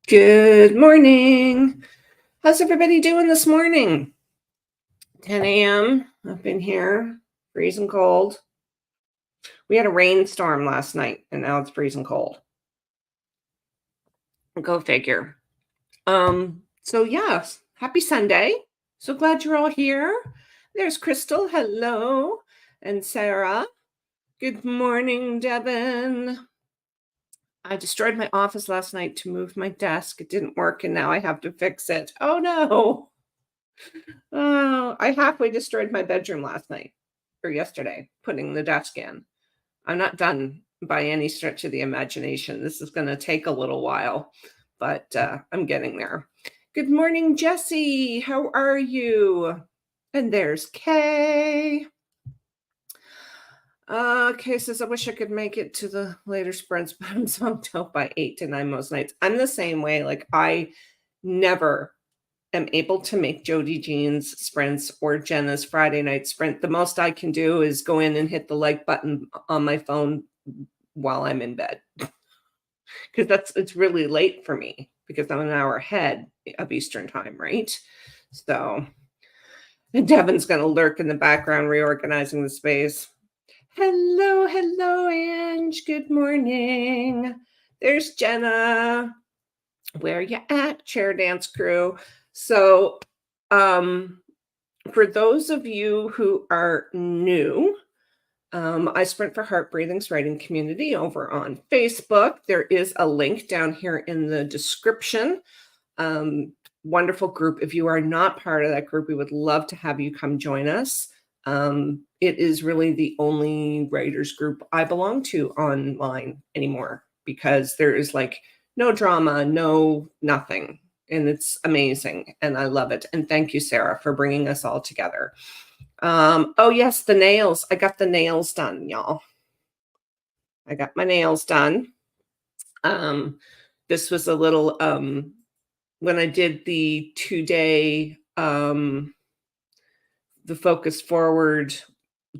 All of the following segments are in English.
Good morning. How's everybody doing this morning? 10 a.m. up in here, freezing cold. We had a rainstorm last night and now it's freezing cold. Go figure. So yes, happy Sunday. So glad you're all here. There's Crystal, hello, and Sarah. Good morning, Devin. I destroyed my office last night to move my desk. It didn't work and now I have to fix it. Oh no. Oh, I halfway destroyed my bedroom last night or yesterday, putting the desk in. I'm not done by any stretch of the imagination. This is going to take a little while, but I'm getting there. Good morning, Jessie. How are you? And there's Kay. Kay says, I wish I could make it to the later sprints, but I'm zonked out by 8 to 9 most nights. I'm the same way. Like, I never am able to make Jody Jean's sprints or Jenna's Friday night sprint. The most I can do is go in and hit the like button on my phone while I'm in bed. Because it's really late for me because I'm an hour ahead of Eastern time, right? So, and Devin's going to lurk in the background reorganizing the space. Hello, Ange. Good morning. There's Jenna. Where you at, Chair Dance Crew? So, for those of you who are new, I Sprint for Heart Breathing's writing community over on Facebook. There is a link down here in the description. Wonderful group. If you are not part of that group, we would love to have you come join us. It is really the only writers group I belong to online anymore because there is like no drama, no nothing. And it's amazing. And I love it. And thank you, Sarah, for bringing us all together. Oh, yes, the nails. I got the nails done, y'all. I got my nails done. This was a little, when I did the 2-day, the Focus Forward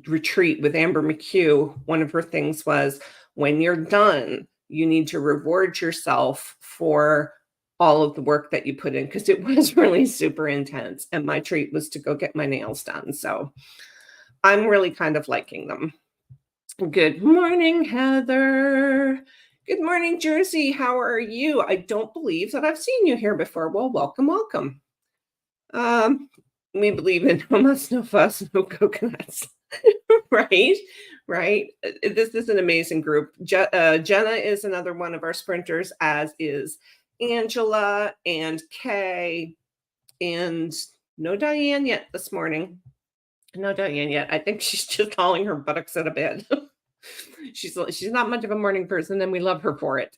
retreat with Amber McHugh, one of her things was, when you're done, you need to reward yourself for all of the work that you put in, because it was really super intense. And my treat was to go get my nails done. So I'm really kind of liking them. Good morning, Heather. Good morning, Jersey. How are you? I don't believe that I've seen you here before. Well, welcome. We believe in no muss, no fuss, no coconuts. Right. This is an amazing group. Jenna is another one of our sprinters, as is Angela and Kay, and no Diane yet this morning. No Diane yet. I think she's just hauling her buttocks out of bed. She's not much of a morning person, and we love her for it.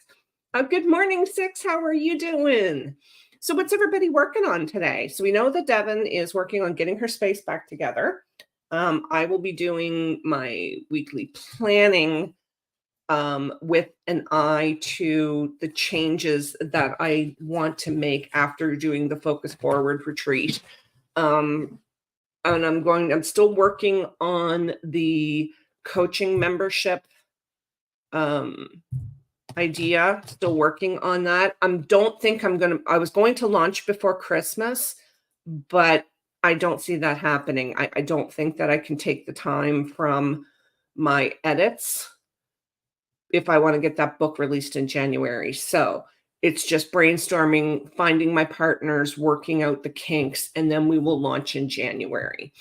Good morning, Six. How are you doing? So what's everybody working on today? So we know that Devin is working on getting her space back together. I will be doing my weekly planning with an eye to the changes that I want to make after doing the Focus Forward retreat. And I'm still working on the coaching membership idea, still working on that. I was going to launch before Christmas, but I don't see that happening. I don't think that I can take the time from my edits if I want to get that book released in January. So it's just brainstorming, finding my partners, working out the kinks, and then we will launch in January.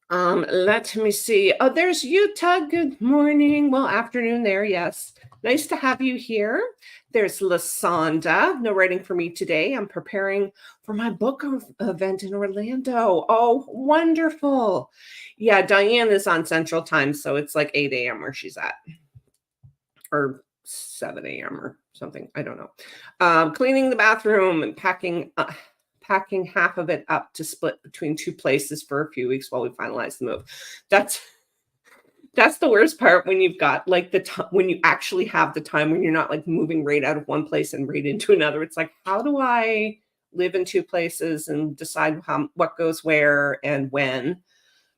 Let me see. Oh, there's Utah. Good morning. Well, afternoon there. Yes. Nice to have you here. There's Lasonda. No writing for me today. I'm preparing for my book event in Orlando. Oh, wonderful. Yeah, Diane is on Central Time, so it's like 8 a.m. where she's at. Or 7 a.m. or something. I don't know. Cleaning the bathroom and packing half of it up to split between two places for a few weeks while we finalize the move. That's the worst part, when you've got like when you actually have the time, when you're not like moving right out of one place and right into another. It's like, how do I live in two places and decide what goes where and when?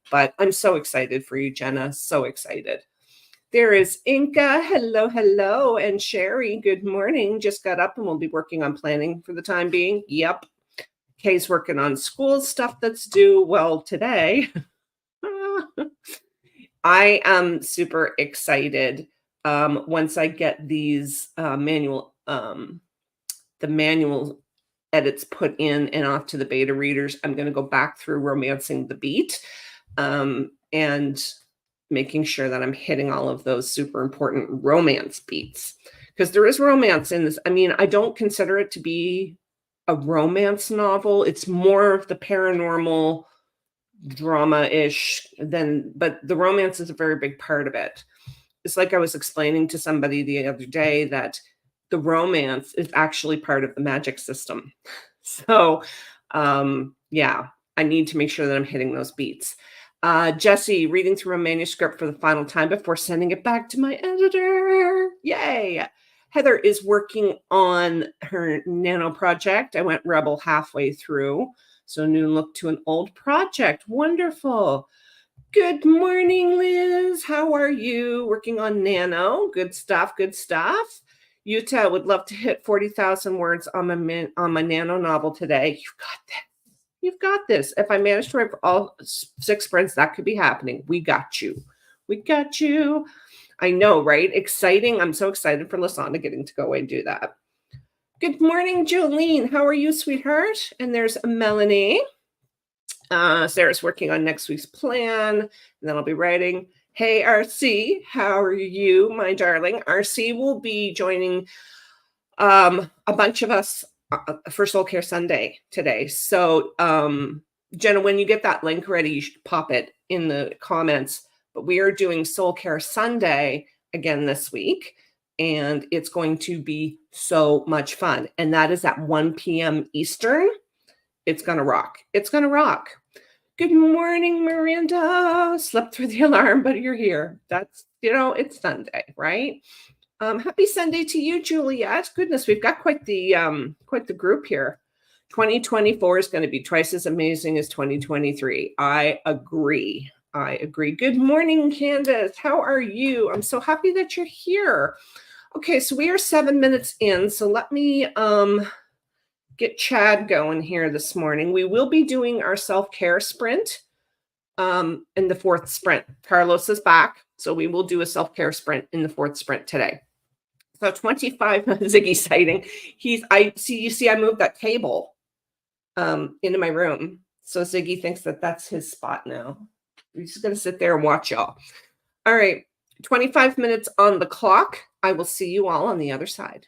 But I'm so excited for you, Jenna. So excited. There is Inca. Hello, hello. And Sherry, good morning. Just got up and we'll be working on planning for the time being. Yep. Kay's working on school stuff that's due. Well, today, I am super excited. Once I get these the manual edits put in and off to the beta readers, I'm going to go back through Romancing the Beat and making sure that I'm hitting all of those super important romance beats, because there is romance in this. I mean, I don't consider it to be a romance novel. It's more of the paranormal drama-ish but the romance is a very big part of it. It's like I was explaining to somebody the other day that the romance is actually part of the magic system. So, yeah, I need to make sure that I'm hitting those beats. Jesse, reading through a manuscript for the final time before sending it back to my editor. Yay. Heather is working on her nano project. I went rebel halfway through. So new look to an old project. Wonderful. Good morning, Liz. How are you? Working on nano. Good stuff. Good stuff. Utah would love to hit 40,000 words on my nano novel today. You've got this. You've got this. If I manage to write for all 6 sprints, that could be happening. We got you. We got you. I know, right? Exciting. I'm so excited for Lasana getting to go away and do that. Good morning, Jolene. How are you, sweetheart? And there's Melanie. Sarah's working on next week's plan, and then I'll be writing. Hey, RC, how are you, my darling? RC will be joining a bunch of us for Soul Care Sunday today. So, Jenna, when you get that link ready, you should pop it in the comments. But we are doing Soul Care Sunday again this week, and it's going to be so much fun. And that is at 1 p.m. Eastern. It's going to rock. It's going to rock. Good morning, Miranda. Slept through the alarm, but you're here. That's, it's Sunday, right? Happy Sunday to you, Juliet. Goodness, we've got quite the group here. 2024 is going to be twice as amazing as 2023. I agree. Good morning, Candace. How are you? I'm so happy that you're here. Okay, so we are 7 minutes in, so let me get Chad going here this morning. We will be doing our self-care sprint in the 4th sprint. Carlos is back, so we will do a self-care sprint in the 4th sprint today. So 25 Ziggy sighting. I moved that table into my room. So Ziggy thinks that that's his spot now. He's just going to sit there and watch y'all. All right, 25 minutes on the clock. I will see you all on the other side.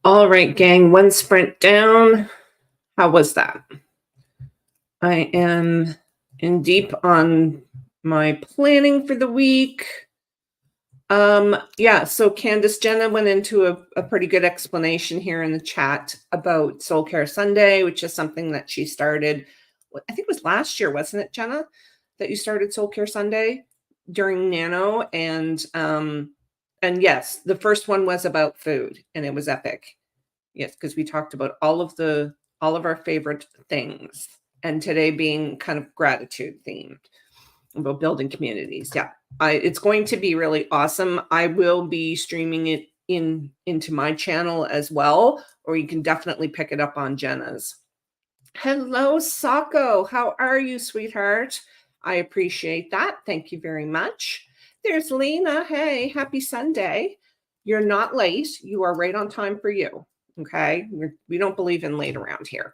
All right, gang, one sprint down. How was that? I am in deep on my planning for the week. Yeah, so Candace Jenna went into a pretty good explanation here in the chat about Soul Care Sunday, which is something that she started, I think it was last year, wasn't it, Jenna, that you started Soul Care Sunday during Nano? And yes, the first one was about food, and it was epic. Yes, because we talked about all of our favorite things, and today being kind of gratitude themed about building communities. Yeah, it's going to be really awesome. I will be streaming it into my channel as well, or you can definitely pick it up on Jenna's. Hello, Sako. How are you, sweetheart? I appreciate that. Thank you very much. There's Lena. Hey, happy Sunday. You're not late. You are right on time for you. Okay. We don't believe in late around here.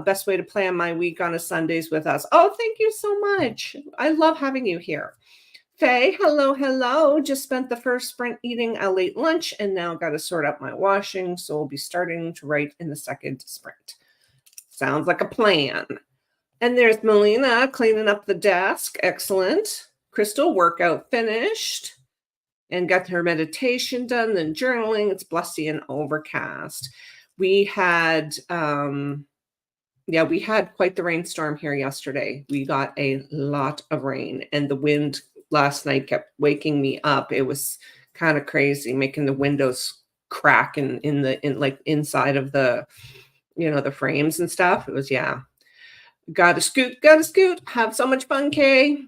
Best way to plan my week on a Sundays with us. Oh, thank you so much. I love having you here. Faye, hello, hello. Just spent the first sprint eating a late lunch and now got to sort out my washing. So we'll be starting to write in the second sprint. Sounds like a plan. And there's Melina cleaning up the desk. Excellent. Crystal, workout finished and got her meditation done, then journaling. It's blustery and overcast. We had quite the rainstorm here yesterday. We got a lot of rain, and the wind last night kept waking me up. It was kind of crazy, making the windows crack in like inside of the, the frames and stuff. It was, gotta scoot, have so much fun, Kay.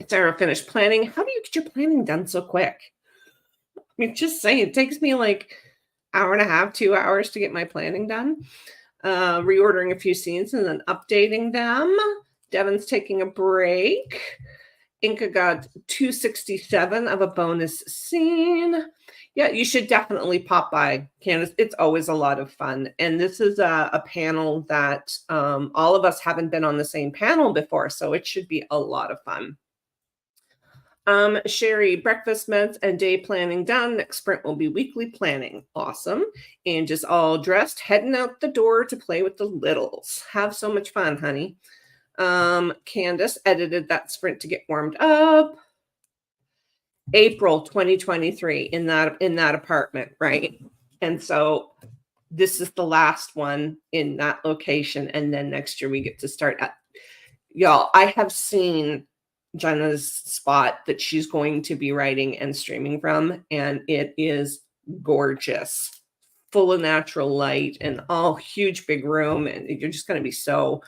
Sarah finished planning. How do you get your planning done so quick? I mean, just saying, it takes me like hour and a half, 2 hours to get my planning done. Reordering a few scenes and then updating them. Devin's taking a break. Inca got 267 of a bonus scene. Yeah, you should definitely pop by, Candace. It's always a lot of fun. And this is a panel that all of us haven't been on the same panel before, so it should be a lot of fun. Sherry, breakfast meds and day planning done. Next sprint will be weekly planning. Awesome. And just all dressed, heading out the door to play with the littles. Have so much fun, honey. Candace edited that sprint to get warmed up. April 2023 in that apartment, right? And so this is the last one in that location. And then next year we get to start at, y'all, I have seen Jenna's spot that she's going to be writing and streaming from, and it is gorgeous, full of natural light and all huge big room, and you're just going to be so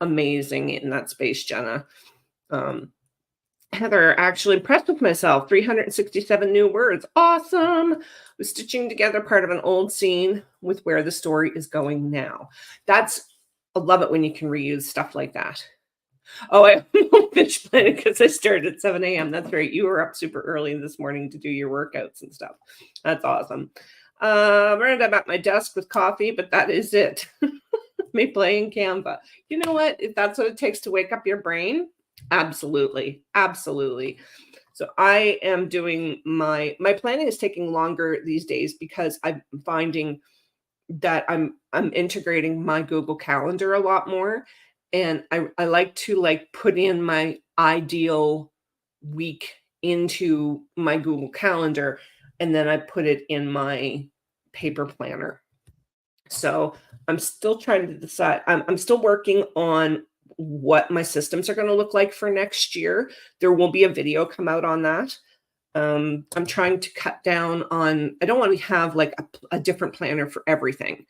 amazing in that space, Jenna. Heather, actually impressed with myself. 367 new words. Awesome. Was stitching together part of an old scene with where the story is going now. I love it when you can reuse stuff like that. Oh, I finished planning because I started at 7 a.m. That's right. You were up super early this morning to do your workouts and stuff. That's awesome. And I'm at my desk with coffee, but that is it. Me playing Canva. You know what? If that's what it takes to wake up your brain, absolutely, absolutely. So I am doing my planning is taking longer these days because I'm finding that I'm integrating my Google Calendar a lot more, and I like to, like, put in my ideal week into my Google Calendar, and then I put it in my paper planner. So, I'm still trying to decide I'm still working on what my systems are gonna look like for next year. There will be a video come out on that. I'm trying to cut down on I don't wanna have, like, a different planner for everything,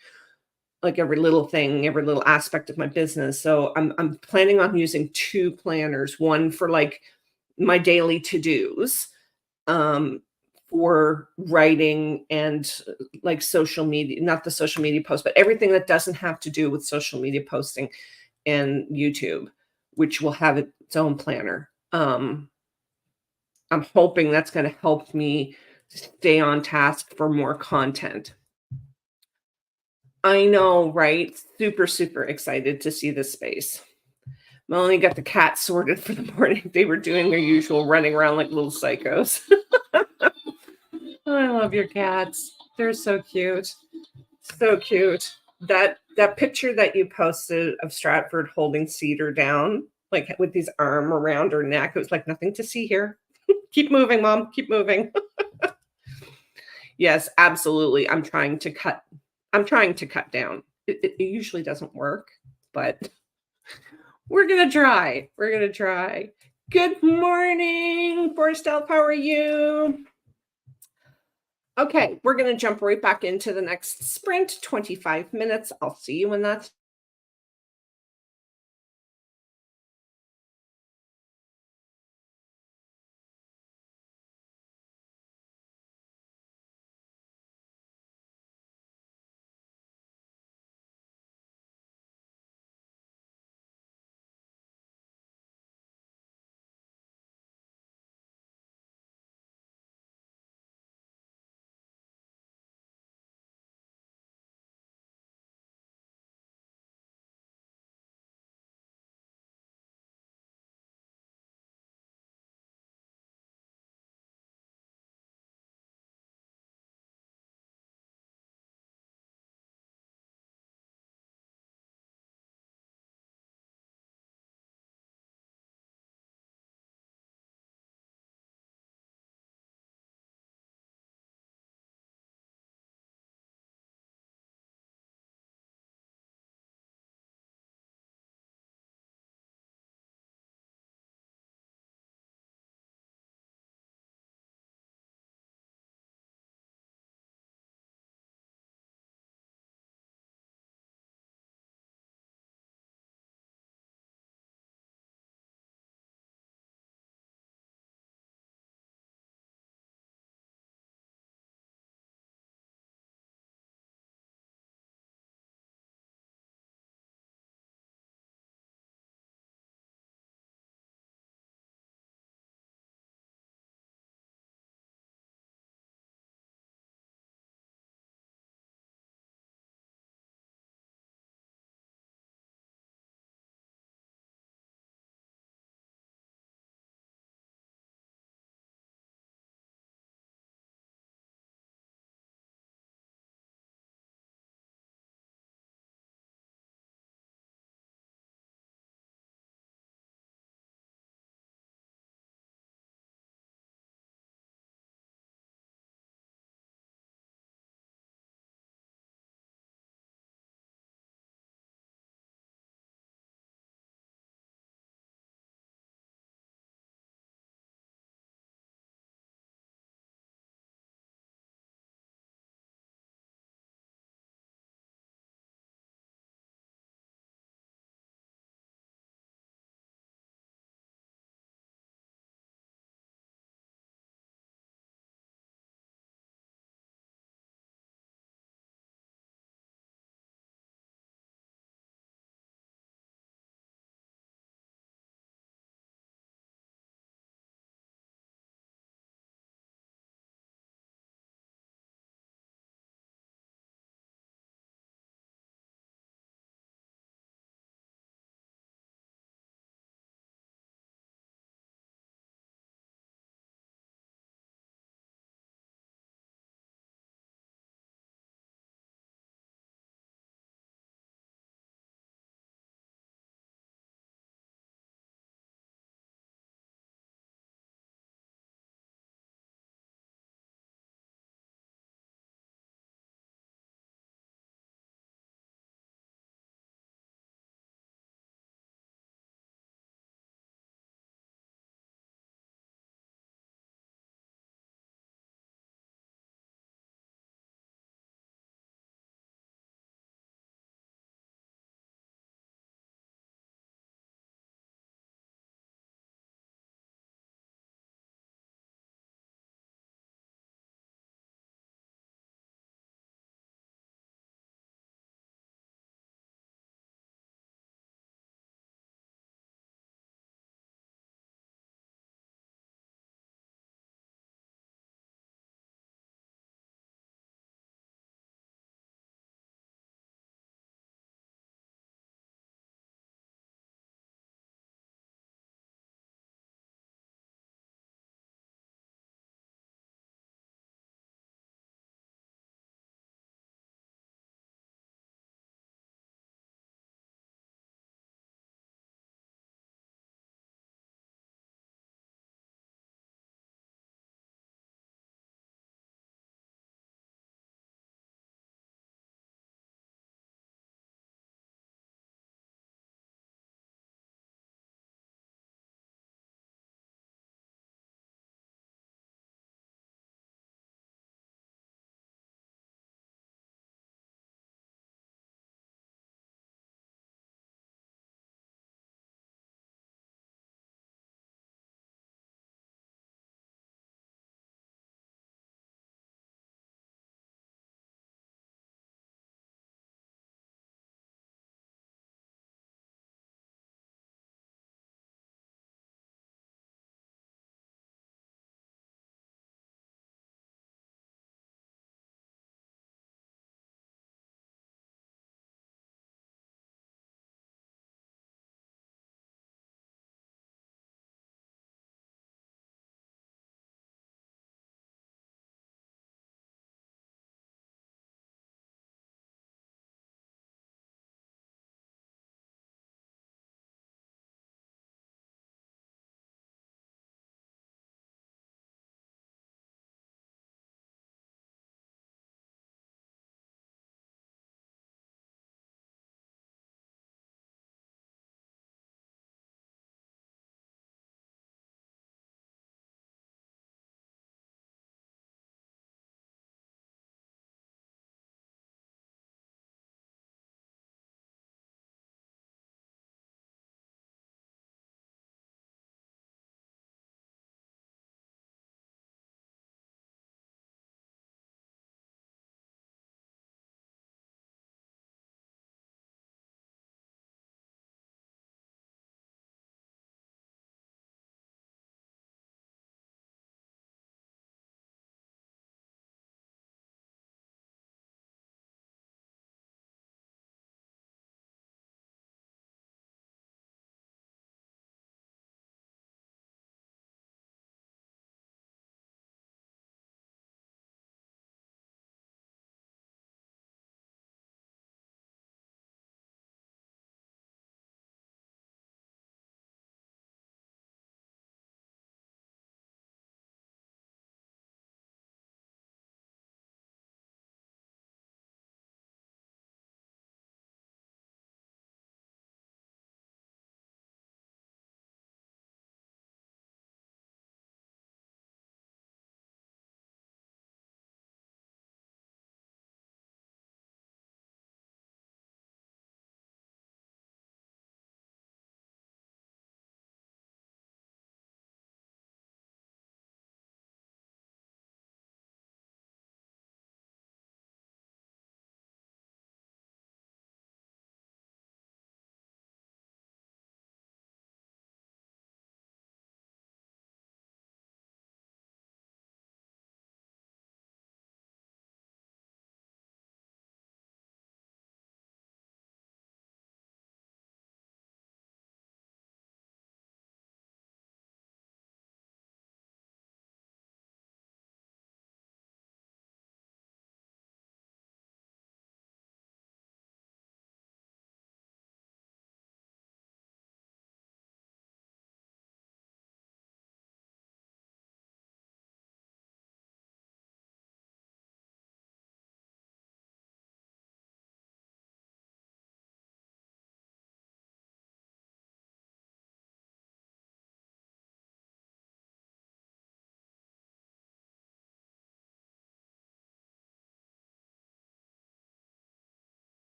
like, every little thing, every little aspect of my business. So, I'm planning on using 2 planners, one for, like, my daily to-dos, um, for writing and, like, social media not the social media posts, but everything that doesn't have to do with social media posting and YouTube, which will have its own planner. I'm hoping that's gonna help me stay on task for more content. I know, right? Super, super excited to see this space. Melanie got the cats sorted for the morning. They were doing their usual running around like little psychos. I love your cats. They're so cute. So cute. That picture that you posted of Stratford holding Cedar down, like with his arm around her neck, it was like nothing to see here. Keep moving, mom. Keep moving. Yes, absolutely. I'm trying to cut down. It usually doesn't work, but we're gonna try. We're gonna try. Good morning, Forest Elf. How are you? Okay, we're gonna jump right back into the next sprint, 25 minutes. I'll see you when that's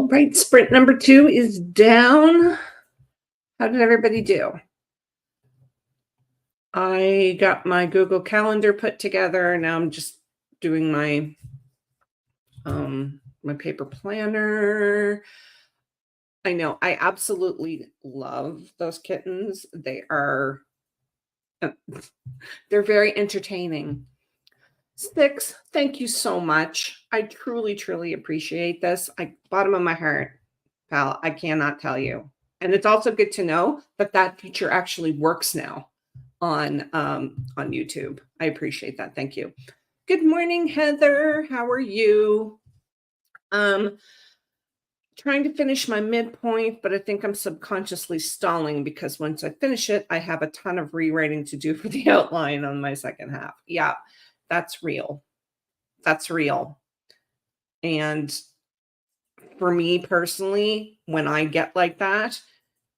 All right, sprint number 2 is down. How did everybody do? I got my Google Calendar put together. Now I'm just doing my paper planner. I know I absolutely love those kittens. Uh, they're very entertaining. 6, thank you so much. I truly, truly appreciate this. Bottom of my heart, pal, I cannot tell you. And it's also good to know that that feature actually works now on YouTube. I appreciate that. Thank you. Good morning, Heather. How are you? Trying to finish my midpoint, but I think I'm subconsciously stalling because once I finish it, I have a ton of rewriting to do for the outline on my second half. Yeah, that's real. That's real. And for me personally, when I get like that,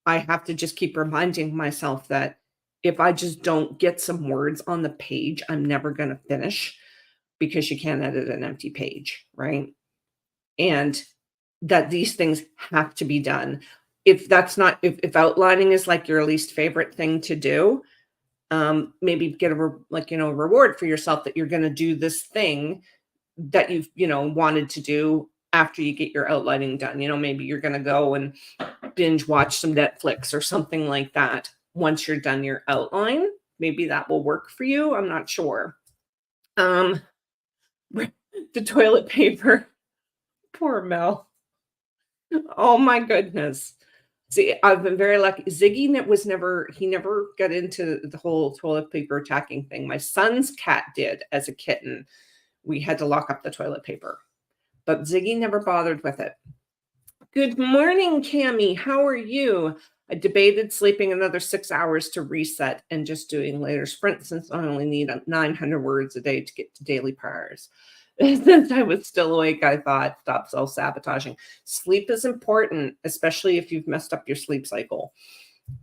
I have to just keep reminding myself that if I just don't get some words on the page, I'm never going to finish because you can't edit an empty page, right? And that these things have to be done. If if outlining is like your least favorite thing to do, maybe get a reward for yourself that you're going to do this thing that you've wanted to do after you get your outlining done. Maybe you're going to go and binge watch some Netflix or something like that once you're done your outline. Maybe that will work for you. I'm not sure. The toilet paper. Poor Mel. Oh my goodness. See, I've been very lucky. Ziggy never got into the whole toilet paper attacking thing. My son's cat did as a kitten. We had to lock up the toilet paper, but Ziggy never bothered with it. Good morning, Cammie. How are you? I debated sleeping another 6 hours to reset and just doing later sprints since I only need 900 words a day to get to daily prayers. Since I was still awake, I thought, stop self-sabotaging. Sleep is important, especially if you've messed up your sleep cycle.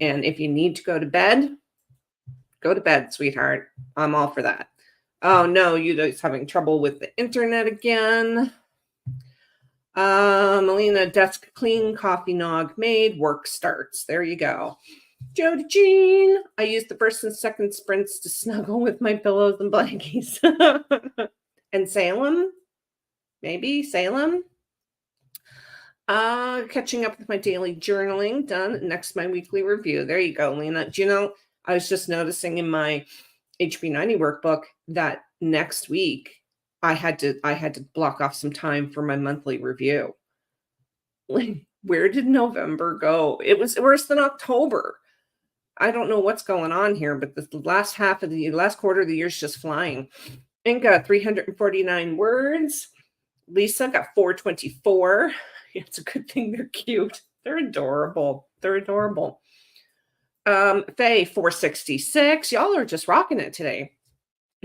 And if you need to go to bed, sweetheart. I'm all for that. Oh, no, you guys having trouble with the internet again. Melina, desk clean, coffee nog made, work starts. There you go. Jody Jean, I used the first and second sprints to snuggle with my pillows and blankies. And Salem, maybe Salem. Catching up with my daily journaling, done. Next, my weekly review. There you go, Lena. Do you know, I was just noticing in my HB90 workbook that next week I had to block off some time for my monthly review. Like, where did November go? It was worse than October. I don't know what's going on here, but the last quarter of the year is just flying. Inga, 349 words. Lisa got 424. It's a good thing they're cute. They're adorable. Faye, 466. Y'all are just rocking it today.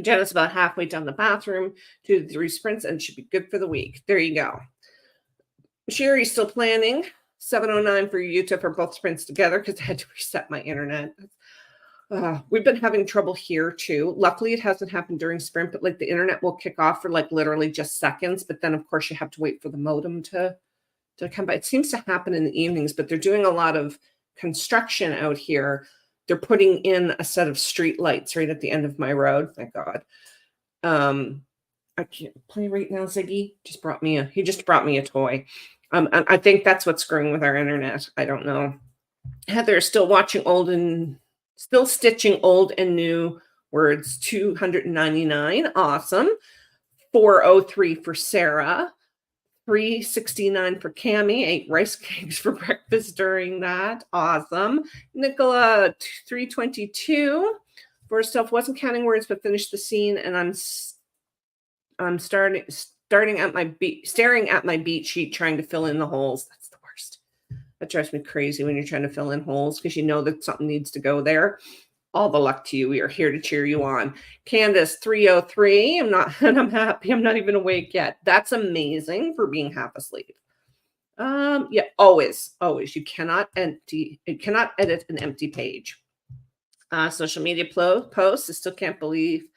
Jenna's about halfway down the bathroom to the 3 sprints and should be good for the week. There you go. Sherry's still planning. 709 for Utah for both sprints together because I had to reset my internet. We've been having trouble here too. Luckily, it hasn't happened during sprint, but like the internet will kick off for like literally just seconds. But then, of course, you have to wait for the modem to come by. It seems to happen in the evenings, but they're doing a lot of construction out here. They're putting in a set of street lights right at the end of my road. Thank God. I can't play right now. Ziggy he just brought me a toy. I think that's what's screwing with our internet. I don't know. Heather is still stitching old and new words. 299. Awesome. 403 for Sarah. 369 for Cammie. 8 rice cakes for breakfast during that. Awesome. Nicola, 322. First off, wasn't counting words, but finished the scene, and I'm staring at my beat sheet, trying to fill in the holes. That's the worst. That drives me crazy when you're trying to fill in holes because you know that something needs to go there. All the luck to you. We are here to cheer you on. Candace, 303. I'm happy. I'm not even awake yet. That's amazing for being half asleep. Yeah, always. You cannot edit an empty page. Social media posts. I still can't believe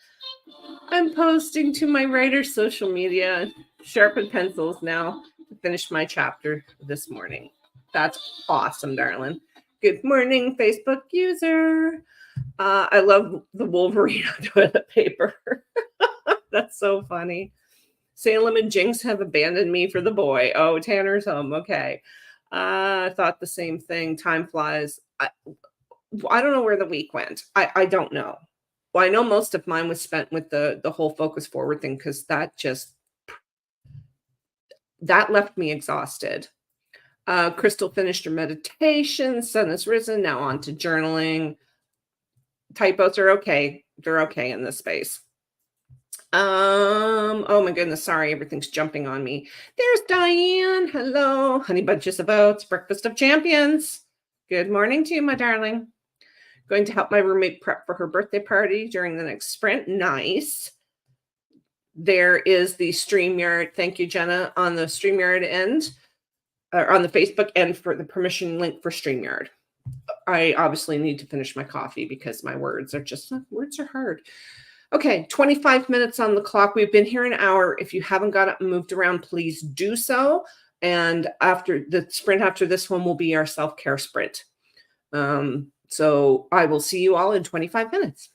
I'm posting to my writer's social media. Sharpen pencils now. finished my chapter this morning. That's awesome, darling. Good morning, Facebook user. I love the Wolverine on toilet paper. That's so funny. Salem and Jinx have abandoned me for the boy. Oh, Tanner's home. Okay. I thought the same thing. Time flies. I don't know where the week went. I don't know. Well, I know most of mine was spent with the whole focus forward thing because that left me exhausted. Crystal finished her meditation. Sun has risen. Now on to journaling. Typos are okay. They're okay in this space. Oh my goodness, sorry, everything's jumping on me. There's Diane. Hello, honey bunches of oats, breakfast of champions. Good morning to you, my darling. Going to help my roommate prep for her birthday party during the next sprint. Nice. There is the StreamYard. Thank you, Jenna, on the StreamYard end, or on the Facebook end for the permission link for StreamYard. I obviously need to finish my coffee because my words are hard. Okay, 25 minutes on the clock. We've been here an hour. If you haven't got up and moved around, please do so. And after the sprint after this one will be our self-care sprint. So I will see you all in 25 minutes.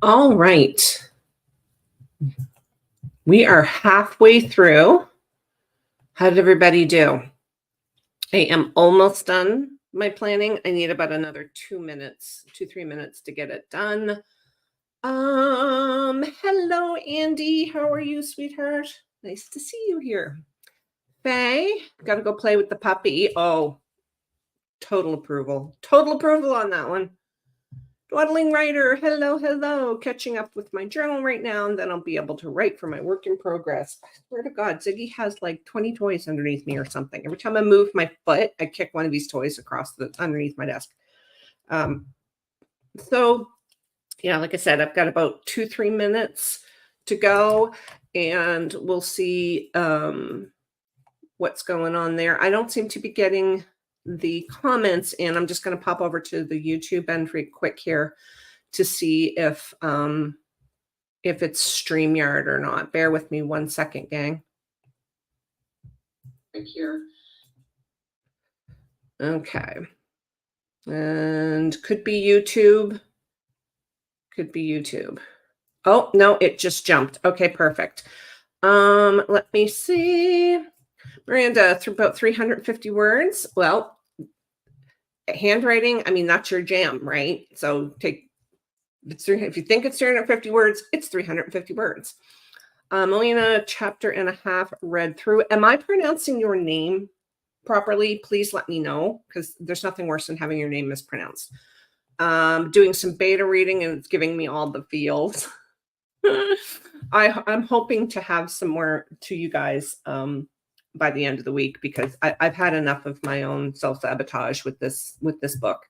All right. We are halfway through. How did everybody do? I am almost done my planning. I need about another 3 minutes to get it done. Hello, Andy. How are you, sweetheart? Nice to see you here. Faye, gotta go play with the puppy. Oh, total approval. Total approval on that one. Dwaddling writer, hello. Catching up with my journal right now, and then I'll be able to write for my work in progress. I swear to God, Ziggy has like 20 toys underneath me or something. Every time I move my foot, I kick one of these toys across underneath my desk. So yeah, like I said, I've got about 2-3 minutes to go, and we'll see what's going on there. I don't seem to be getting the comments, and I'm just going to pop over to the YouTube entry quick here to see if it's StreamYard or not. Bear with me 1 second, gang. Right here. Okay. And could be YouTube. Could be YouTube. Oh, no, it just jumped. Okay, perfect. Let me see. Miranda, through about 350 words. Well, handwriting, I mean, that's your jam, right? So if you think it's 350 words, it's 350 words. Melina, chapter and a half read through. Am I pronouncing your name properly? Please let me know, because there's nothing worse than having your name mispronounced. Doing some beta reading, and it's giving me all the feels. I'm hoping to have some more to you guys by the end of the week, because I've had enough of my own self-sabotage with this book.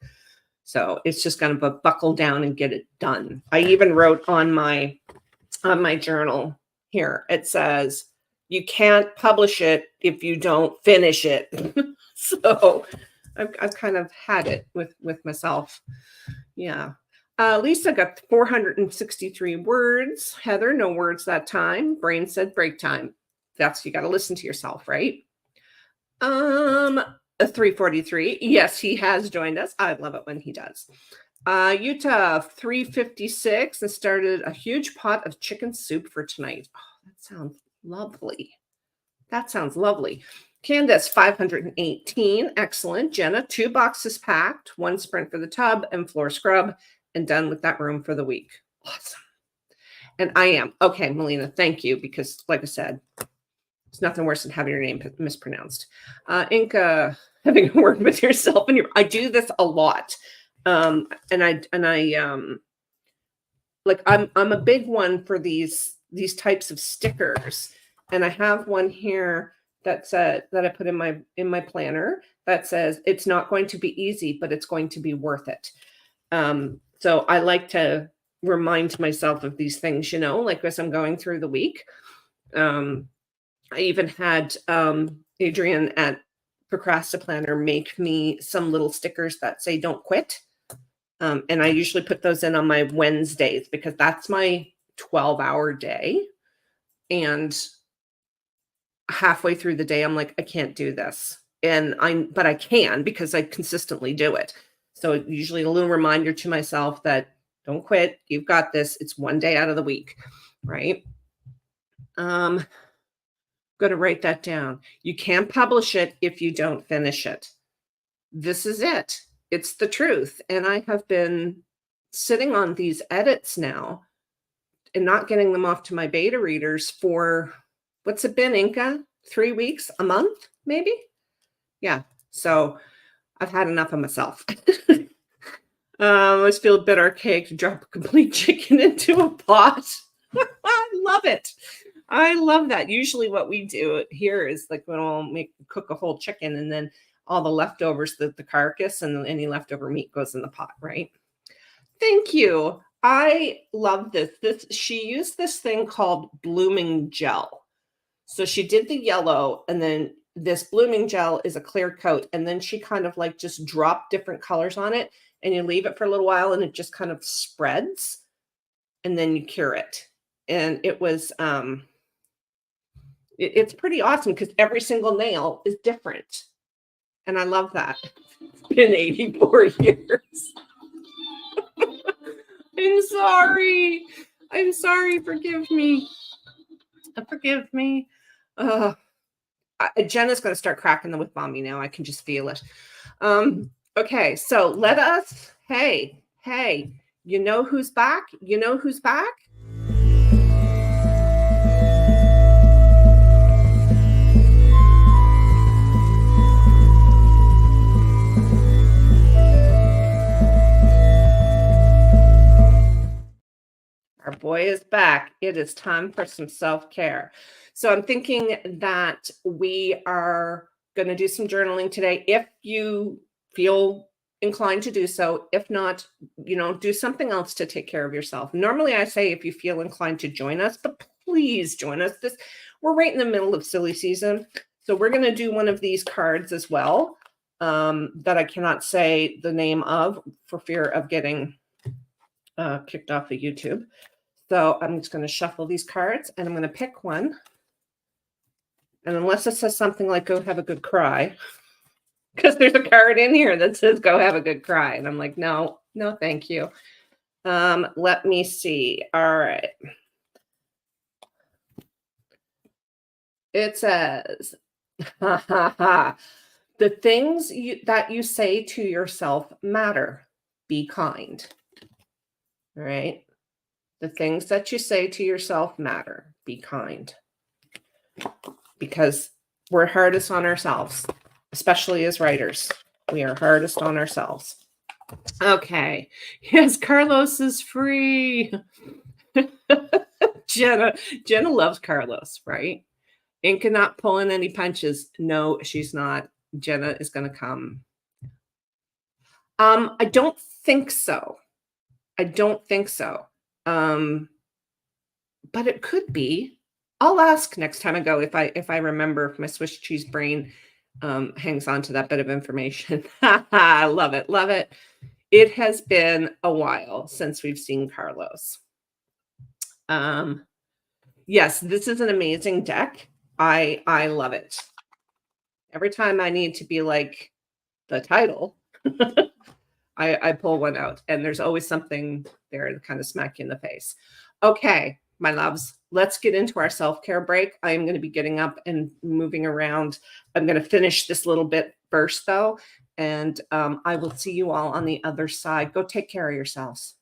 So it's just going to buckle down and get it done. I even wrote on my journal here, it says, you can't publish it if you don't finish it. So I've kind of had it with myself. Yeah. Lisa got 463 words. Heather, no words that time. Brain said break time. You got to listen to yourself, right? 343. Yes, he has joined us. I love it when he does. Utah, 356, and started a huge pot of chicken soup for tonight. Oh, that sounds lovely. Candace, 518. Excellent. Jenna, 2 boxes packed, 1 sprint for the tub and floor scrub, and done with that room for the week. Awesome. And I am. Okay, Melina, thank you, because like I said, it's nothing worse than having your name mispronounced. Inca, having a word with yourself, and I do this a lot. And I like I'm a big one for these types of stickers, and I have one here that I put in my planner that says it's not going to be easy, but it's going to be worth it. So I like to remind myself of these things, like as I'm going through the week. I even had Adrian at Procrastiplanner make me some little stickers that say don't quit. And I usually put those in on my Wednesdays, because that's my 12-hour day. And halfway through the day, I'm like, I can't do this. But I can, because I consistently do it. So usually a little reminder to myself that don't quit. You've got this. It's one day out of the week, right? Got to write that down. You can't publish it if you don't finish it. This is it. It's the truth. And I have been sitting on these edits now and not getting them off to my beta readers for, what's it been, Inca? 3 weeks, a month, maybe? Yeah. So I've had enough of myself. I feel a bit archaic to drop a complete chicken into a pot. I love it. I love that. Usually what we do here is like when I'll cook a whole chicken, and then all the leftovers, the carcass, and any leftover meat goes in the pot, right? Thank you. I love this. She used this thing called blooming gel. So she did the yellow, and then this blooming gel is a clear coat, and then she kind of like just dropped different colors on it, and you leave it for a little while, and it just kind of spreads, and then you cure it. And it was it's pretty awesome because every single nail is different, and I love that. It's been 84 years. I'm sorry. I'm sorry. Forgive me. Forgive me. Uh, Jenna's going to start cracking the whip on me now. I can just feel it. Okay, so let us. Hey, you know who's back? You know who's back? Our boy is back. It is time for some self care. So I'm thinking that we are going to do some journaling today. If you feel inclined to do so, if not, do something else to take care of yourself. Normally, I say if you feel inclined to join us, but please join us. We're right in the middle of silly season. So we're going to do one of these cards as well that I cannot say the name of for fear of getting kicked off of YouTube. So I'm just going to shuffle these cards and I'm going to pick one. And unless it says something like go have a good cry, because there's a card in here that says go have a good cry. And I'm like, no, thank you. Let me see. All right. It says, the things that you say to yourself matter. Be kind. All right. The things that you say to yourself matter. Be kind. Because we're hardest on ourselves, especially as writers. We are hardest on ourselves. Okay. Yes, Carlos is free. Jenna loves Carlos, right? Inca not pulling any punches. No, she's not. Jenna is going to come. I don't think so. But it could be. I'll ask next time I go if I remember, if my Swiss cheese brain hangs on to that bit of information. I love it. It has been a while since we've seen Carlos. Yes, this is an amazing deck. I love it. Every time I need to be like the title, I pull one out, and there's always something there to kind of smack you in the face. Okay, my loves, let's get into our self-care break. I am going to be getting up and moving around. I'm going to finish this little bit first, though, and I will see you all on the other side. Go take care of yourselves.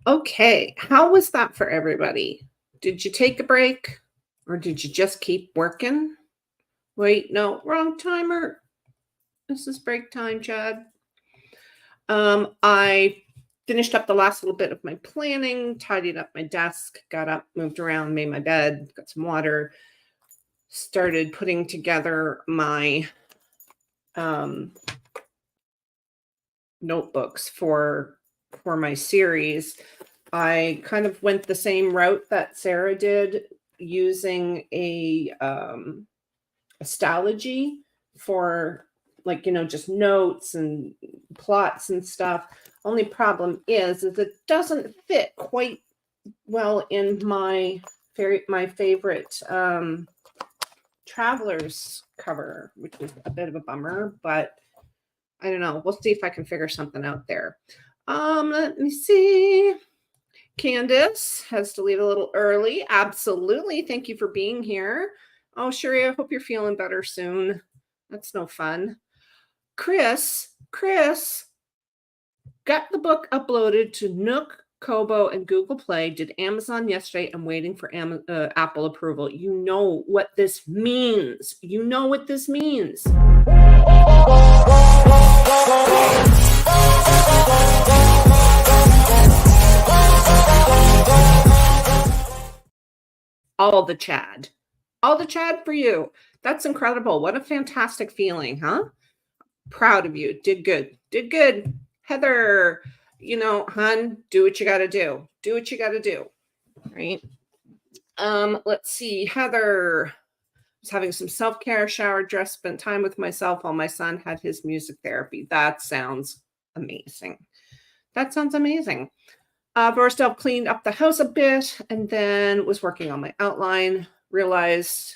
Okay, how was that for everybody? Did you take a break or did you just keep working? Wait, no, wrong timer. This is break time, Chad. I finished up the last little bit of my planning, tidied up my desk, got up, moved around, made my bed, got some water, started putting together my notebooks for my series. I kind of went the same route that Sarah did, using a astrology for, like, just notes and plots and stuff. Only problem is it doesn't fit quite well in my favorite travelers cover, which is a bit of a bummer, but I don't know. We'll see if I can figure something out there. Let me see. Candace has to leave a little early. Absolutely. Thank you for being here. Oh, Sherry, I hope you're feeling better soon. That's no fun. Chris got the book uploaded to Nook, Kobo, and Google Play. Did Amazon yesterday. I'm waiting for Apple approval. You know what this means. You know what this means. All the Chad for you. That's incredible. What a fantastic feeling, huh? Proud of you. Did good. Heather, hun, do what you got to do. Do what you got to do. Right? Let's see. Heather was having some self-care, shower, dress, spent time with myself while my son had his music therapy. That sounds amazing. First, I cleaned up the house a bit and then was working on my outline. Realized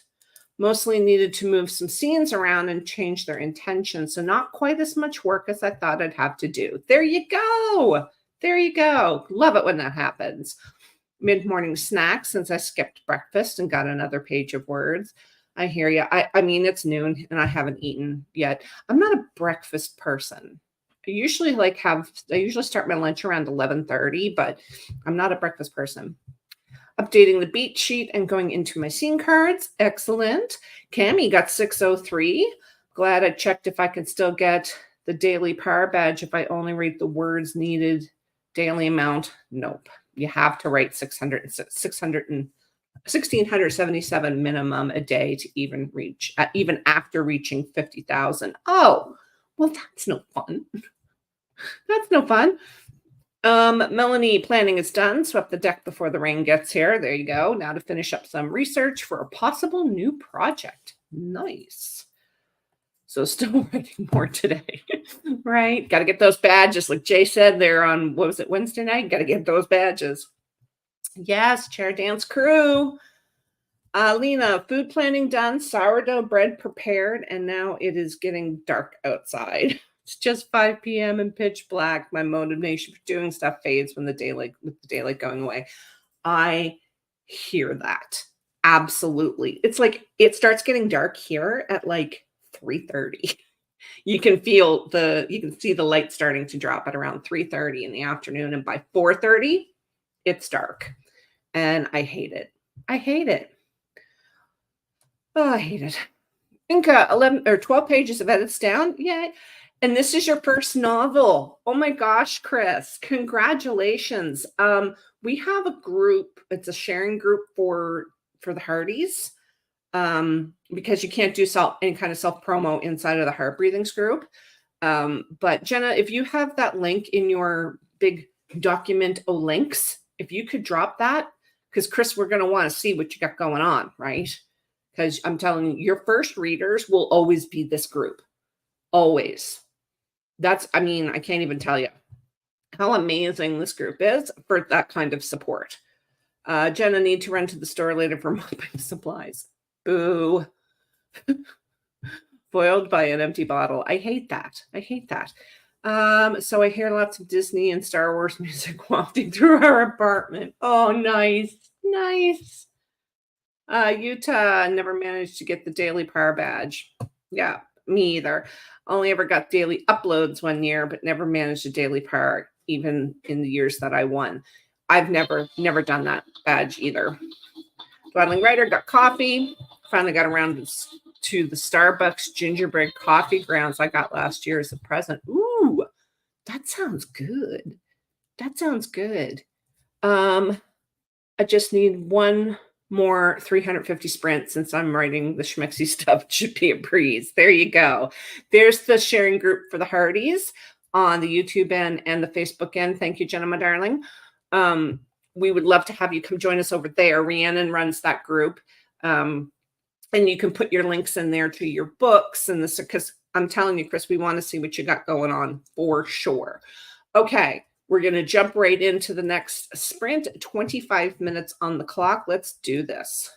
mostly needed to move some scenes around and change their intention. So not quite as much work as I thought I'd have to do. There you go. Love it when that happens. Mid-morning snack, since I skipped breakfast and got another page of words. I hear you. I mean, it's noon and I haven't eaten yet. I'm not a breakfast person. I usually start my lunch around 11:30, but I'm not a breakfast person. Updating the beat sheet and going into my scene cards. Excellent. Cammie got 603. Glad I checked if I can still get the daily power badge if I only read the words needed. Daily amount. Nope. You have to write 1,677 minimum a day to even after reaching 50,000. Oh, well, that's no fun. Melanie, planning is done. Swept the deck before the rain gets here. There you go. Now to finish up some research for a possible new project. Nice. So still writing more today, right? Got to get those badges. Like Jay said, they're on, what was it, Wednesday night? Got to get those badges. Yes, chair dance crew. Lena, food planning done, sourdough bread prepared, and now it is getting dark outside. It's just 5 p.m. and pitch black. My motivation for doing stuff fades with the daylight going away. I hear that. Absolutely. It's like it starts getting dark here at like 3:30. You can see the light starting to drop at around 3:30 in the afternoon, and by 4:30, it's dark. And I hate it. Oh, I hate it. Inca, 11 or 12 pages of edits down. Yay. And this is your first novel. Oh my gosh, Chris, congratulations. We have a group. It's a sharing group for the Hearties, because you can't do any kind of self-promo inside of the Heart Breathings group. But Jenna, if you have that link in your big document of links, if you could drop that, because Chris, we're going to want to see what you got going on, right? because I'm telling you, your first readers will always be this group. Always. I mean, I can't even tell you how amazing this group is for that kind of support. Jenna, need to run to the store later for mopping supplies. Boo. Foiled by an empty bottle. I hate that. I hate that. So I hear lots of Disney and Star Wars music wafting through our apartment. Oh, nice. Nice. Utah never managed to get the daily power badge. Yeah, me either. Only ever got daily uploads one year, but never managed a daily power, even in the years that I won. I've never done that badge either. Dwaddling Writer got coffee. Finally got around to the Starbucks gingerbread coffee grounds I got last year as a present. Ooh, that sounds good. That sounds good. I just need one more 350 sprints since I'm writing the schmexy stuff. It should be a breeze. There you go. There's the sharing group for the Hardys on the YouTube end and the Facebook end. Thank you, Jenna, my darling. We would love to have you come join us over there. Rhiannon runs that group. And you can put your links in there to your books and this, because I'm telling you, Chris, we want to see what you got going on for sure. Okay, we're going to jump right into the next sprint. 25 minutes on the clock. Let's do this.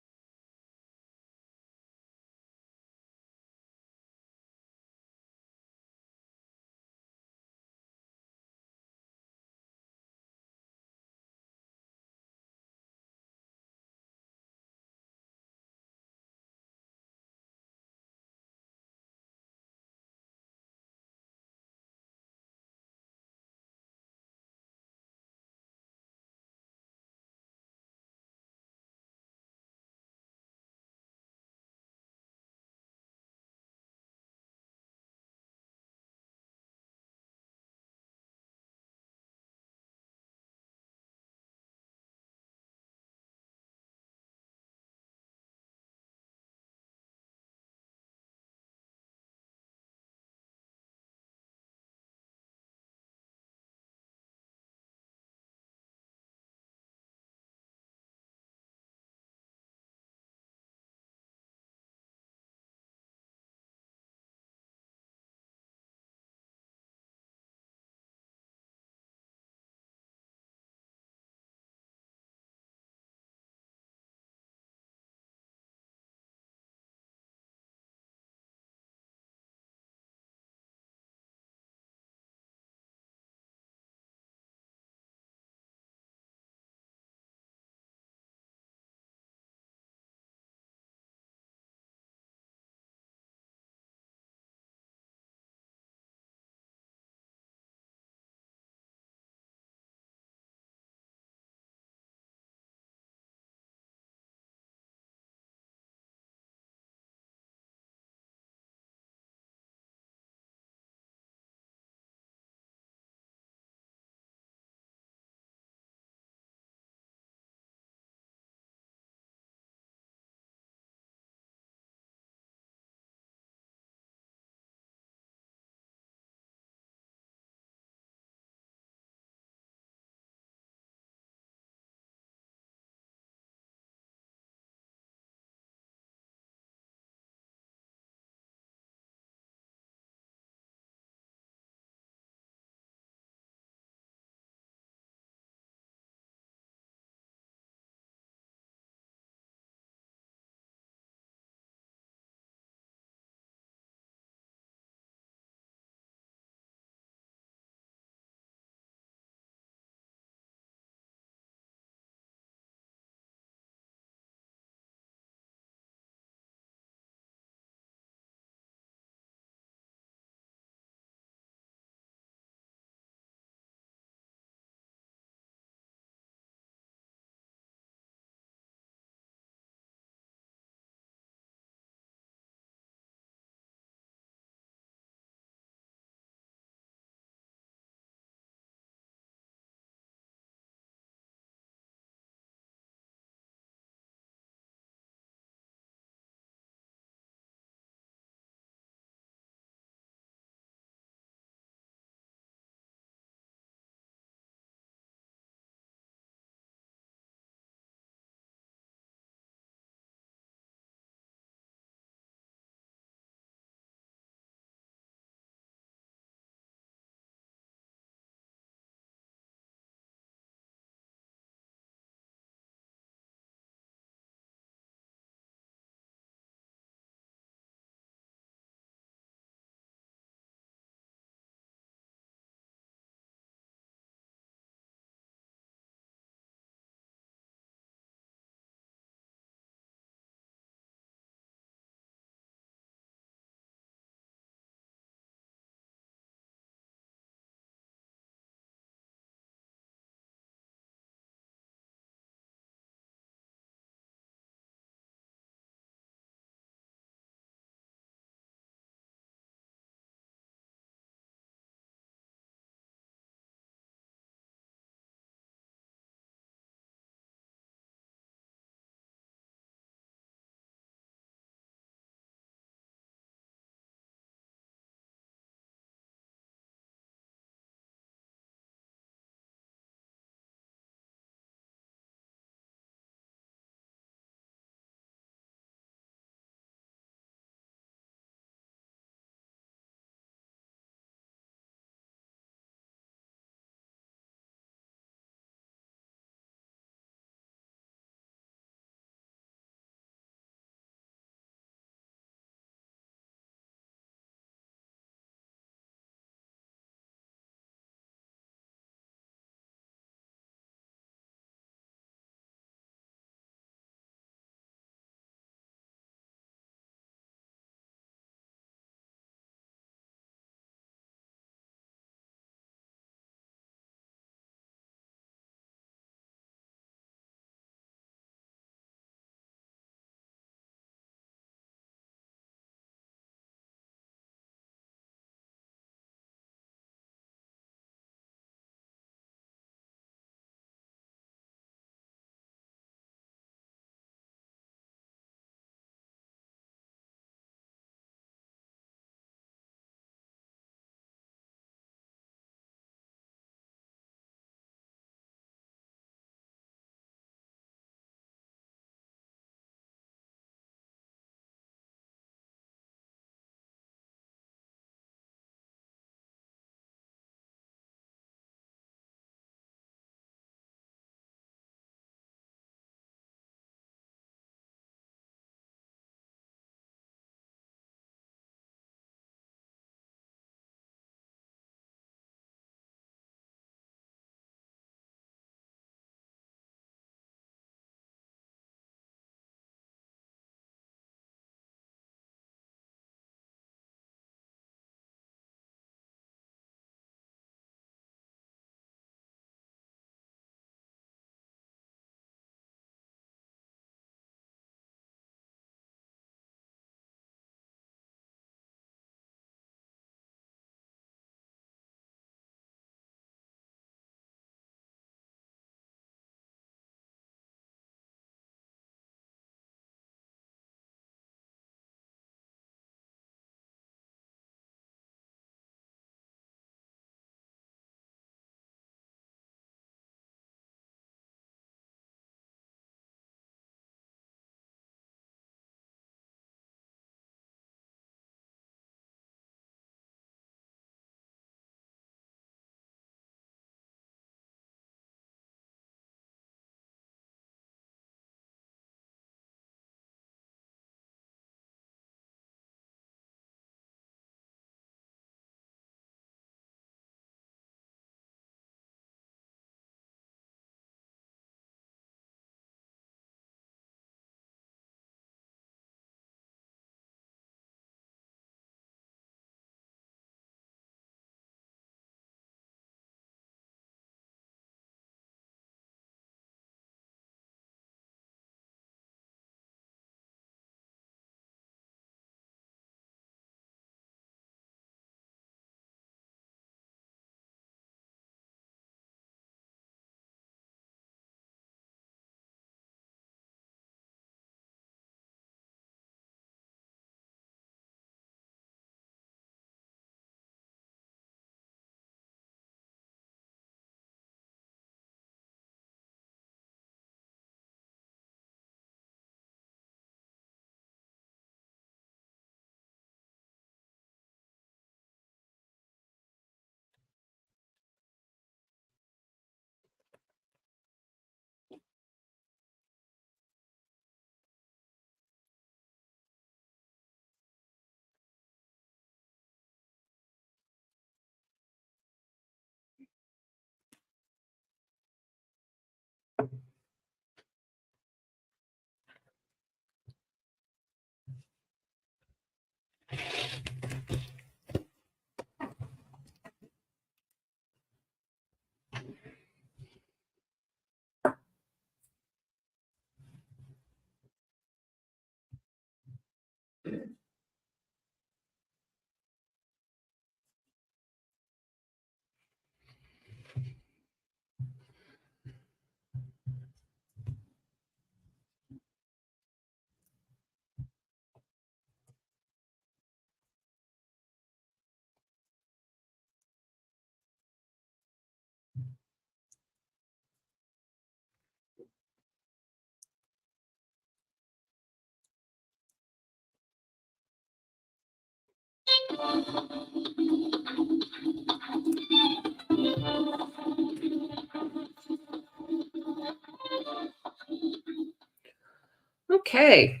Okay,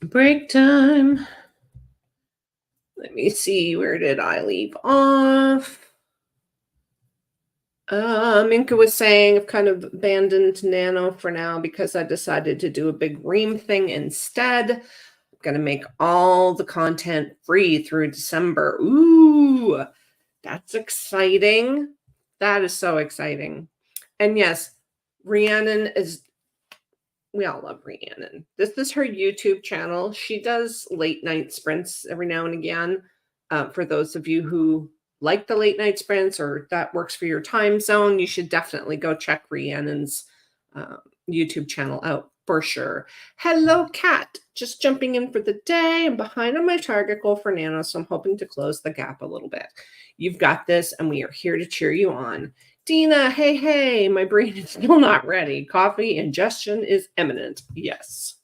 break time. Let me see, where did I leave off? Minka was saying I've kind of abandoned Nano for now because I decided to do a big Ream thing instead. I'm going to make all the content free through December. Ooh, that's exciting. That is so exciting. And yes, Rhiannon is, we all love Rhiannon. This is her YouTube channel. She does late night sprints every now and again. For those of you who like the late night sprints or that works for your time zone, you should definitely go check Rhiannon's YouTube channel out for sure. Hello, Kat. Just jumping in for the day. I'm behind on my target goal for Nano, so I'm hoping to close the gap a little bit. You've got this, and we are here to cheer you on. Dina, hey, my brain is still not ready. Coffee ingestion is imminent. Yes.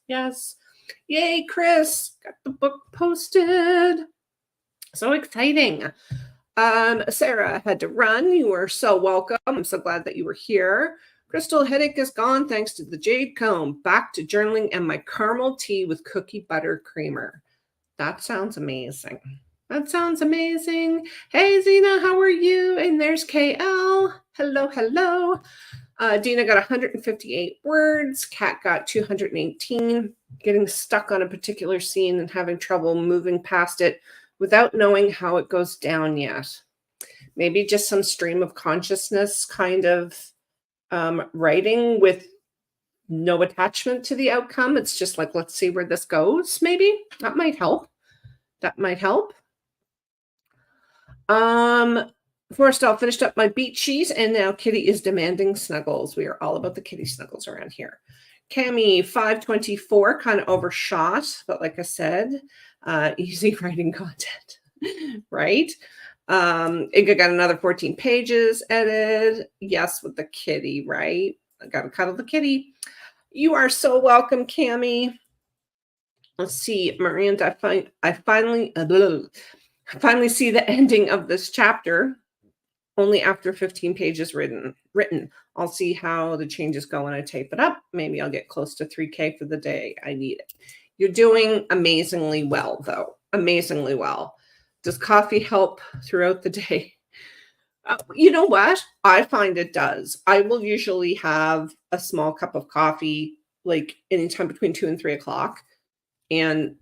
Yay, Chris. Got the book posted. So exciting. Sarah had to run. You were so welcome. I'm so glad that you were here. Crystal, headache is gone thanks to the jade comb. Back to journaling and my caramel tea with cookie butter creamer. That sounds amazing. Hey, Zena, how are you? And there's KL. Hello. Dina got 158 words. Kat got 218. Getting stuck on a particular scene and having trouble moving past it without knowing how it goes down yet. Maybe just some stream of consciousness kind of writing with no attachment to the outcome. It's just like, let's see where this goes. Maybe that might help. Forrestal finished up my beat sheet, and now Kitty is demanding snuggles. We are all about the kitty snuggles around here. Cami, 524, kind of overshot, but like I said, easy writing content, right? Inga got another 14 pages edited. Yes, with the kitty, right? I got to cuddle the kitty. You are so welcome, Cami. Let's see, Miranda, I finally see the ending of this chapter only after 15 pages written. I'll see how the changes go when I tape it up. Maybe I'll get close to 3K for the day. I need it. You're doing amazingly well, though. Amazingly well. Does coffee help throughout the day? You know what? I find it does. I will usually have a small cup of coffee like anytime between 2 and 3 o'clock. And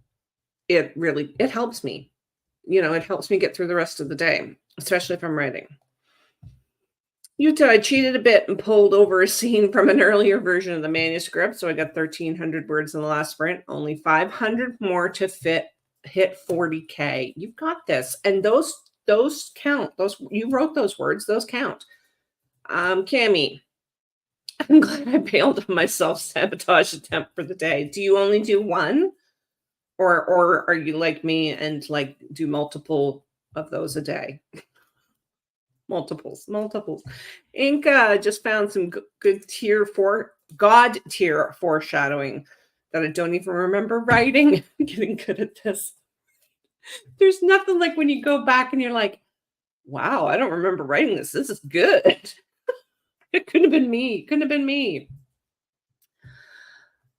it helps me. It helps me get through the rest of the day, especially if I'm writing. Utah, I cheated a bit and pulled over a scene from an earlier version of the manuscript. So I got 1,300 words in the last sprint, only 500 more to hit 40K. You've got this. And those count. You wrote those words, those count. Cami, I'm glad I bailed on my self-sabotage attempt for the day. Do you only do one? Or are you like me and like do multiple of those a day? Multiples. Inca just found some good God tier foreshadowing that I don't even remember writing. I'm getting good at this. There's nothing like when you go back and you're like, wow, I don't remember writing this. This is good. It couldn't have been me.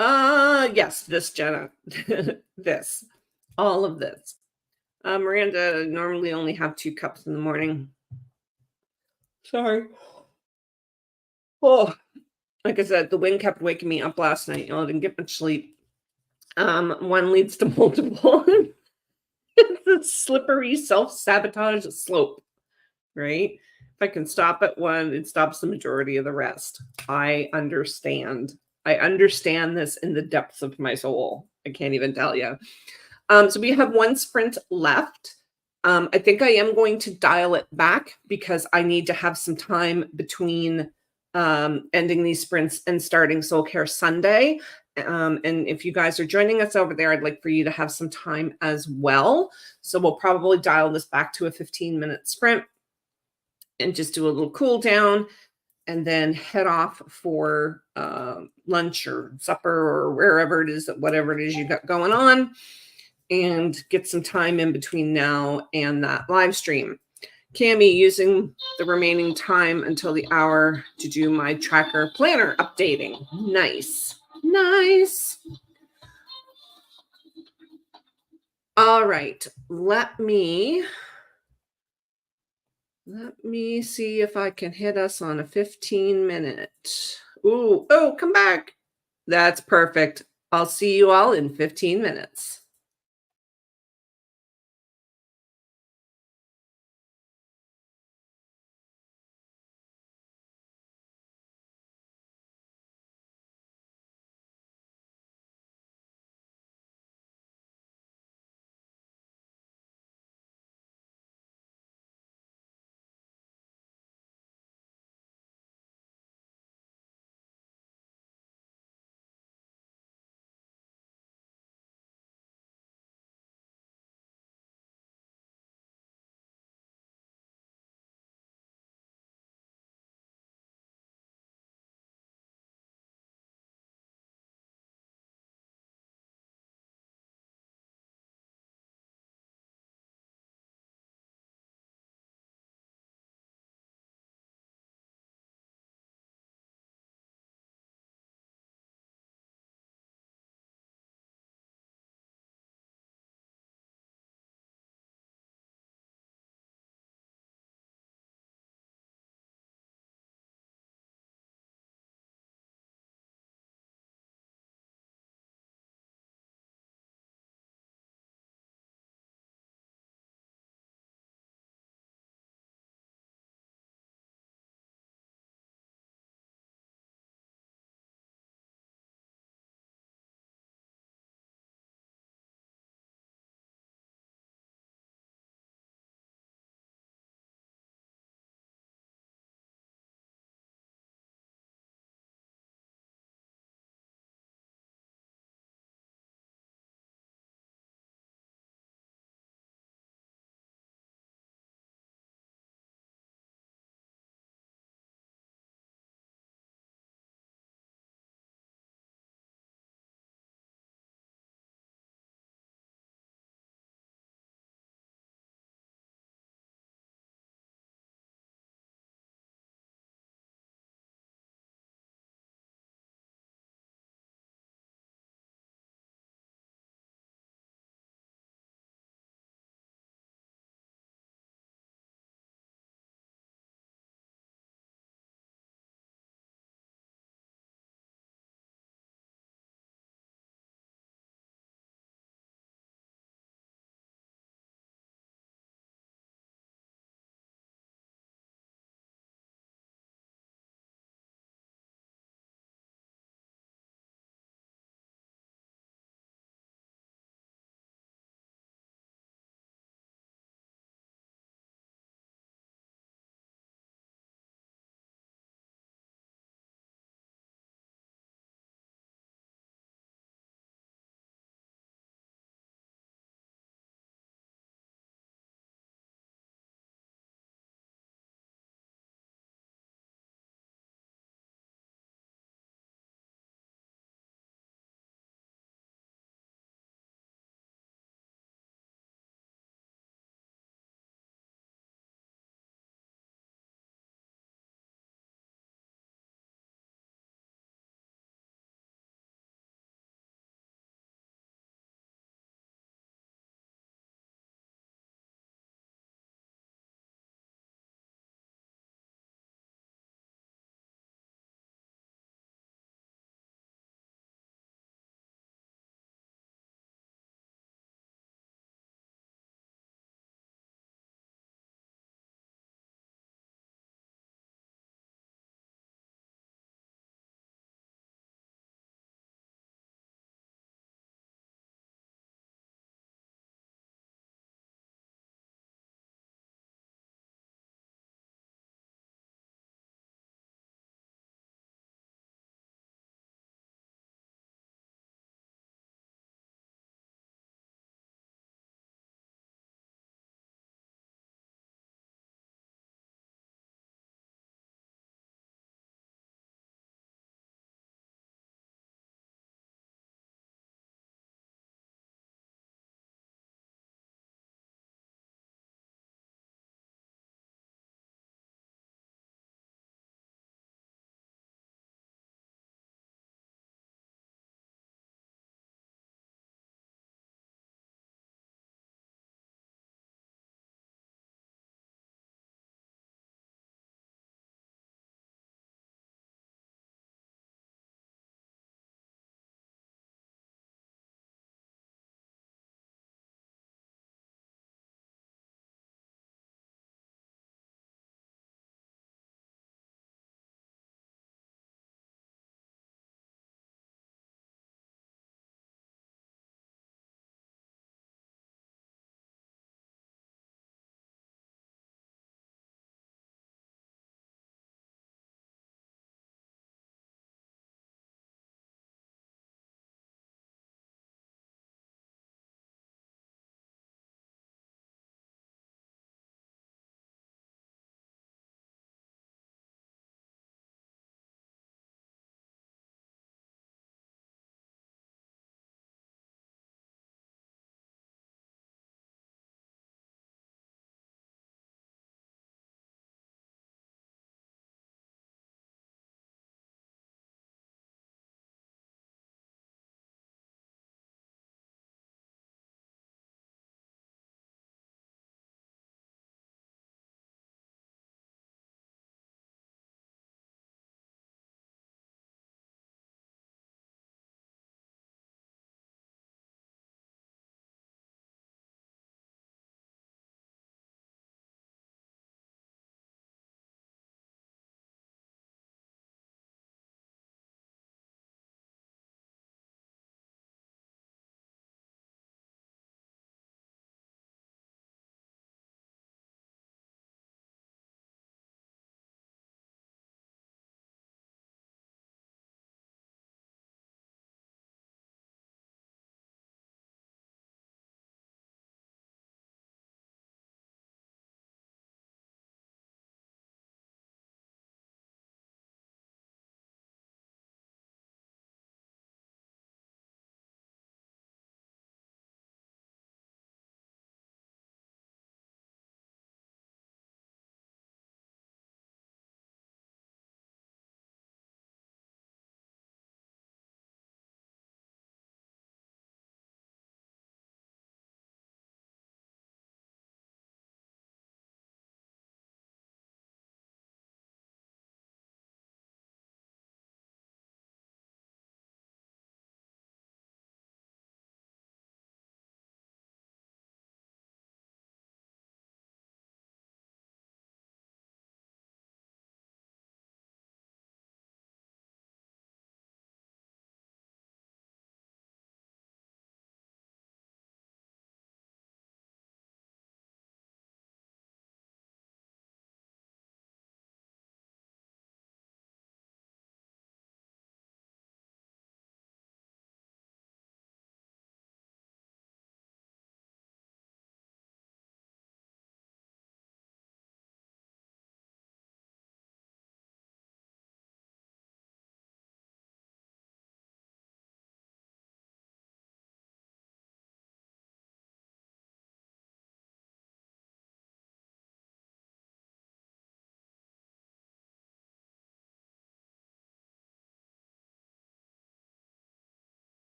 Yes, this, Jenna. This. All of this. Miranda, normally only have 2 cups in the morning. Sorry. Oh, like I said, the wind kept waking me up last night. I didn't get much sleep. One leads to multiple. It's a slippery self-sabotage slope, right? If I can stop at one, it stops the majority of the rest. I understand this in the depths of my soul. I can't even tell you. So we have 1 sprint left. I think I am going to dial it back because I need to have some time between ending these sprints and starting Soul Care Sunday. And if you guys are joining us over there, I'd like for you to have some time as well. So we'll probably dial this back to a 15-minute sprint and just do a little cool down and then head off for lunch or supper or wherever it is, whatever it is you got going on. and get some time in between now and that live stream. Cami, using the remaining time until the hour to do my tracker planner updating. Nice. Nice. All right. Let me see if I can hit us on a 15-minute. Ooh, oh, come back. That's perfect. I'll see you all in 15 minutes.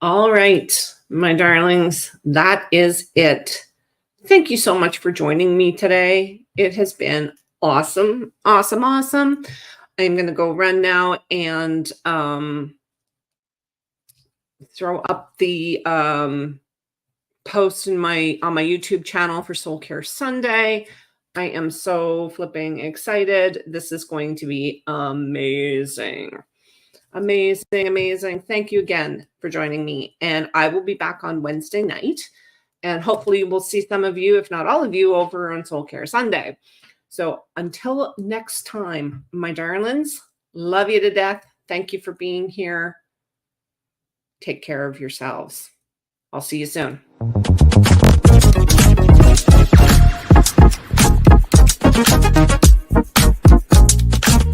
All right, my darlings, that is it. Thank you so much for joining me today. It has been awesome, awesome, awesome. I'm going to go run now and throw up the post on my YouTube channel for Soul Care Sunday. I am so flipping excited. This is going to be amazing. Amazing, amazing. Thank you again for joining me. And I will be back on Wednesday night. And hopefully we'll see some of you, if not all of you, over on Soul Care Sunday. So until next time, my darlings, love you to death. Thank you for being here. Take care of yourselves. I'll see you soon.